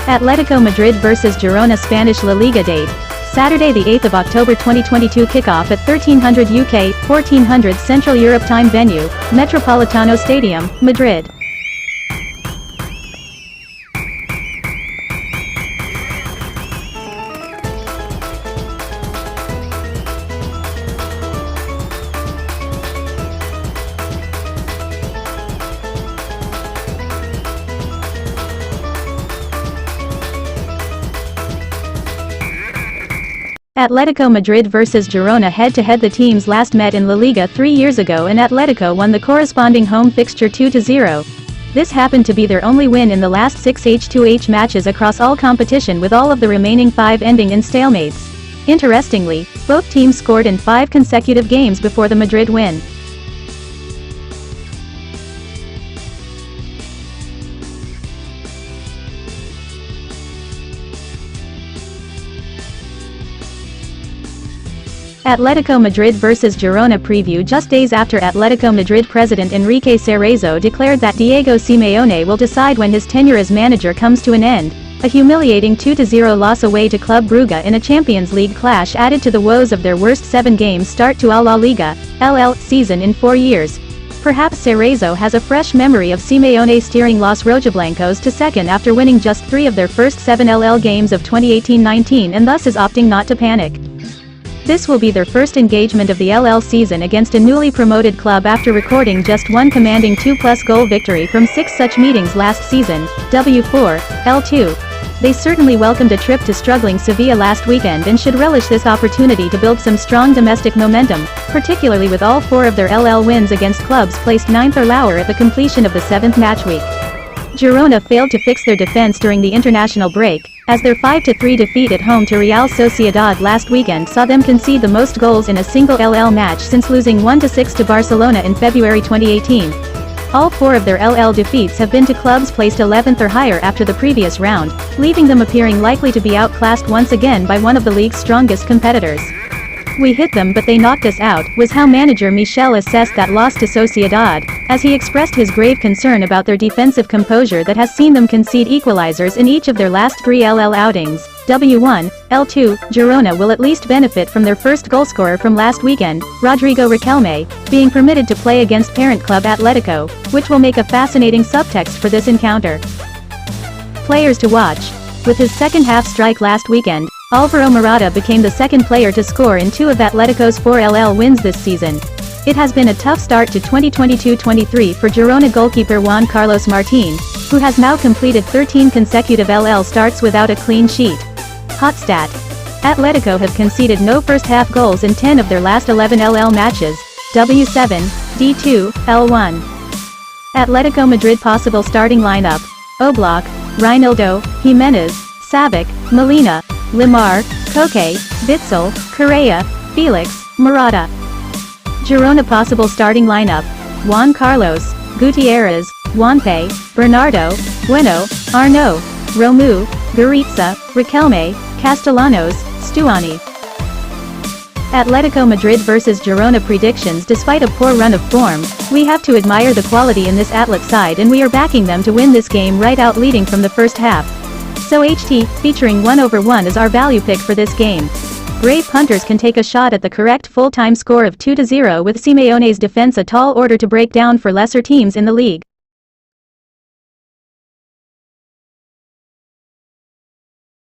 Atletico Madrid vs Girona Spanish La Liga date. Saturday the 8th of October 2022 kickoff at 1300 UK, 1400 Central Europe Time venue, Metropolitano Stadium, Madrid. Atletico Madrid vs Girona head-to-head. The teams last met in La Liga 3 years ago and Atletico won the corresponding home fixture 2-0. This happened to be their only win in the last 6 H2H matches across all competition, with all of the remaining 5 ending in stalemates. Interestingly, both teams scored in 5 consecutive games before the Madrid win. Atletico Madrid vs Girona preview. Just days after Atletico Madrid president Enrique Cerezo declared that Diego Simeone will decide when his tenure as manager comes to an end, a humiliating 2-0 loss away to Club Brugge in a Champions League clash added to the woes of their worst 7-game start to a La Liga (LL) season in 4 years. Perhaps Cerezo has a fresh memory of Simeone steering Los Rojiblancos to second after winning just 3 of their first 7 LL games of 2018-19 and thus is opting not to panic. This will be their first engagement of the LL season against a newly promoted club after recording just one commanding 2+ goal victory from 6 such meetings last season, W4, L2. They certainly welcomed a trip to struggling Sevilla last weekend and should relish this opportunity to build some strong domestic momentum, particularly with all 4 of their LL wins against clubs placed 9th or lower at the completion of the 7th match week. Girona failed to fix their defense during the international break, as their 5-3 defeat at home to Real Sociedad last weekend saw them concede the most goals in a single LL match since losing 1-6 to Barcelona in February 2018. All 4 of their LL defeats have been to clubs placed 11th or higher after the previous round, leaving them appearing likely to be outclassed once again by one of the league's strongest competitors. "We hit them but they knocked us out," was how manager Michel assessed that loss to Sociedad, as he expressed his grave concern about their defensive composure that has seen them concede equalizers in each of their last 3 LL outings. W1, L2, Girona will at least benefit from their first goalscorer from last weekend, Rodrigo Riquelme, being permitted to play against parent club Atletico, which will make a fascinating subtext for this encounter. Players to watch. With his second-half strike last weekend, Alvaro Morata became the second player to score in 2 of Atletico's 4 LL wins this season. It has been a tough start to 2022-23 for Girona goalkeeper Juan Carlos Martín, who has now completed 13 consecutive LL starts without a clean sheet. Hot stat. Atletico have conceded no first-half goals in 10 of their last 11 LL matches. W7, D2, L1. Atletico Madrid possible starting lineup: Oblak, Reinildo, Jimenez, Savic, Molina, Lemar, Koke, Witsel, Correa, Felix, Morata. Girona possible starting lineup: Juan Carlos, Gutierrez, Juanpe, Bernardo, Bueno, Arnaud, Romu, Goritza, Riquelme, Castellanos, Stuani. Atletico Madrid vs Girona predictions. Despite a poor run of form, we have to admire the quality in this Atlet side and we are backing them to win this game right out, leading from the first half. So HT, featuring 1/1 is our value pick for this game. Brave punters can take a shot at the correct full-time score of 2-0 with Simeone's defense a tall order to break down for lesser teams in the league.